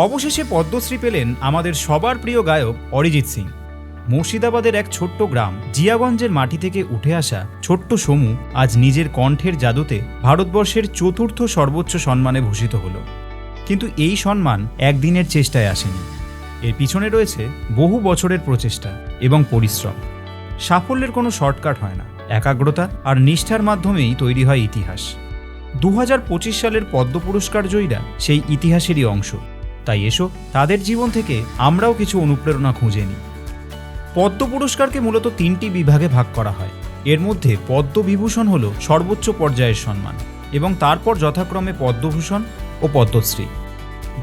অবশেষে পদ্মশ্রী পেলেন আমাদের সবার প্রিয় গায়ক অরিজিৎ সিং। মুর্শিদাবাদের এক ছোট্ট গ্রাম জিয়াগঞ্জের মাটি থেকে উঠে আসা ছোট্ট সমু আজ নিজের কণ্ঠের জাদুতে ভারতবর্ষের চতুর্থ সর্বোচ্চ সম্মানে ভূষিত হল। কিন্তু এই সম্মান একদিনের চেষ্টায় আসেনি, এর পিছনে রয়েছে বহু বছরের প্রচেষ্টা এবং পরিশ্রম। সাফল্যের কোনো শর্টকাট হয় না, একাগ্রতা আর নিষ্ঠার মাধ্যমেই তৈরি হয় ইতিহাস। 2025 সালের পদ্ম পুরস্কার জয়ীরা সেই ইতিহাসেরই অংশ। তাই এসো তাদের জীবন থেকে আমরাও কিছু অনুপ্রেরণা খুঁজে নিই। পদ্ম পুরস্কারকে মূলত 3টি বিভাগে ভাগ করা হয়। এর মধ্যে পদ্মবিভূষণ হল সর্বোচ্চ পর্যায়ের সম্মান এবং তারপর যথাক্রমে পদ্মভূষণ ও পদ্মশ্রী।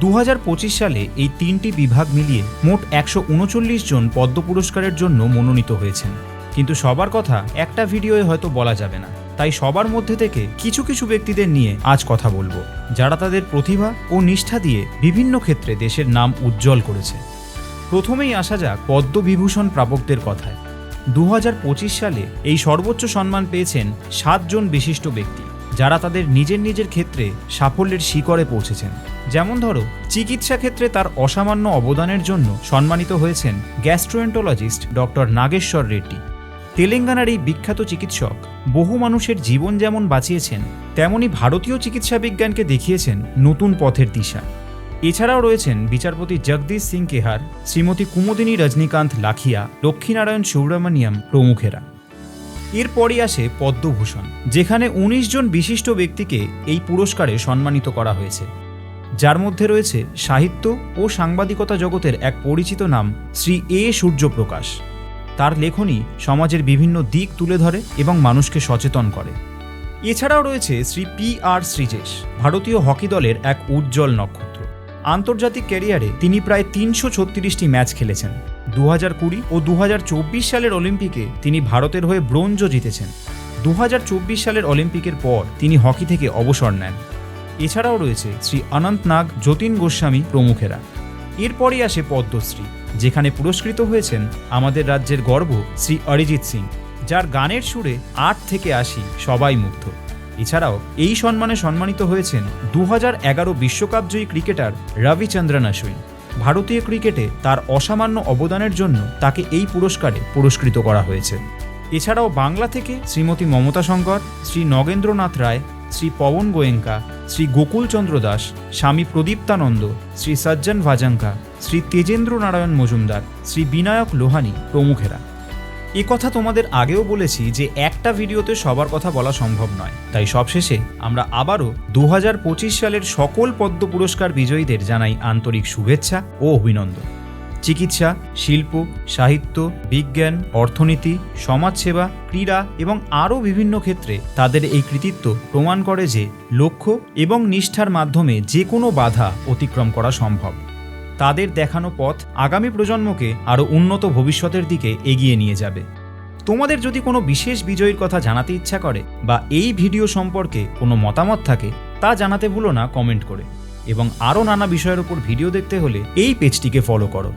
2025 সালে এই 3টি বিভাগ মিলিয়ে মোট 139 জন পদ্ম পুরস্কারের জন্য মনোনীত হয়েছেন। কিন্তু সবার কথা একটা ভিডিওয়ে হয়তো বলা যাবে না, তাই সবার মধ্যে থেকে কিছু কিছু ব্যক্তিদের নিয়ে আজ কথা বলবো, যারা তাদের প্রতিভা ও নিষ্ঠা দিয়ে বিভিন্ন ক্ষেত্রে দেশের নাম উজ্জ্বল করেছে। প্রথমেই আসা যাক পদ্মবিভূষণ প্রাপকদের কথায়। 2025 সালে এই সর্বোচ্চ সম্মান পেয়েছেন 7 জন বিশিষ্ট ব্যক্তি, যারা তাদের নিজের নিজের ক্ষেত্রে সাফল্যের শিখরে পৌঁছেছেন। যেমন ধরো, চিকিৎসা ক্ষেত্রে তার অসামান্য অবদানের জন্য সম্মানিত হয়েছেন গ্যাস্ট্রোএন্টোলজিস্ট ডক্টর নাগেশ্বর রেড্ডি। তেলেঙ্গানার এই বিখ্যাত চিকিৎসক বহু মানুষের জীবন যেমন বাঁচিয়েছেন, তেমনি ভারতীয় চিকিৎসা বিজ্ঞানকে দেখিয়েছেন নতুন পথের দিশা। এছাড়াও রয়েছেন বিচারপতি জগদীশ সিং কেহার, শ্রীমতী কুমুদিনী রজনীকান্ত লাখিয়া, লক্ষ্মীনারায়ণ সুব্রমণিয়াম প্রমুখেরা। এরপরই আসে পদ্মভূষণ, যেখানে 19 জন বিশিষ্ট ব্যক্তিকে এই পুরস্কারে সম্মানিত করা হয়েছে, যার মধ্যে রয়েছে সাহিত্য ও সাংবাদিকতা জগতের এক পরিচিত নাম শ্রী এ সূর্যপ্রকাশ। তার লেখনী সমাজের বিভিন্ন দিক তুলে ধরে এবং মানুষকে সচেতন করে। এছাড়াও রয়েছে শ্রী পি আর শ্রীজেশ, ভারতীয় হকি দলের এক উজ্জ্বল নক্ষত্র। আন্তর্জাতিক ক্যারিয়ারে তিনি প্রায় 336টি ম্যাচ খেলেছেন। 2020 ও 2024 সালের অলিম্পিকে তিনি ভারতের হয়ে ব্রোঞ্জও জিতেছেন। 2024 সালের অলিম্পিকের পর তিনি হকি থেকে অবসর নেন। এছাড়াও রয়েছে শ্রী অনন্ত নাগ, যতীন গোস্বামী প্রমুখেরা। এরপরই আসে পদ্মশ্রী, যেখানে পুরস্কৃত হয়েছেন আমাদের রাজ্যের গর্ব শ্রী অরিজিৎ সিং, যার গানের সুরে 8 থেকে 80 সবাই মুগ্ধ। এছাড়াও এই সম্মানে সম্মানিত হয়েছেন 2011 বিশ্বকাপ জয়ী ক্রিকেটার রবিচন্দ্রন অশ্বিন। ভারতীয় ক্রিকেটে তার অসামান্য অবদানের জন্য তাকে এই পুরস্কারে পুরস্কৃত করা হয়েছে। এছাড়াও বাংলা থেকে শ্রীমতী মমতা শঙ্কর, শ্রী নগেন্দ্রনাথ রায়, শ্রী পবন গোয়েঙ্কা, শ্রী গোকুলচন্দ্র দাস, স্বামী প্রদীপ্তানন্দ, শ্রী সজ্জন ভাজাঙ্কা, শ্রী তেজেন্দ্র নারায়ণ মজুমদার, শ্রী বিনায়ক লোহানি প্রমুখেরা। এ কথা তোমাদের আগেও বলেছি যে একটা ভিডিওতে সবার কথা বলা সম্ভব নয়, তাই সবশেষে আমরা আবারও 2025 সালের সকল পদ্ম পুরস্কার বিজয়ীদের জানাই আন্তরিক শুভেচ্ছা ও অভিনন্দন। চিকিৎসা, শিল্প, সাহিত্য, বিজ্ঞান, অর্থনীতি, সমাজসেবা, ক্রীড়া এবং আরও বিভিন্ন ক্ষেত্রে তাদের এই কৃতিত্ব প্রমাণ করে যে লক্ষ্য এবং নিষ্ঠার মাধ্যমে যে কোনো বাধা অতিক্রম করা সম্ভব। তাদের দেখানো পথ আগামী প্রজন্মকে আরও উন্নত ভবিষ্যতের দিকে এগিয়ে নিয়ে যাবে। তোমাদের যদি কোনো বিশেষ বিজয়ীর কথা জানাতে ইচ্ছা করে বা এই ভিডিও সম্পর্কে কোনো মতামত থাকে, তা জানাতে ভুলো না কমেন্ট করে। এবং আরও নানা বিষয়ের উপর ভিডিও দেখতে হলে এই পেজটিকে ফলো করো।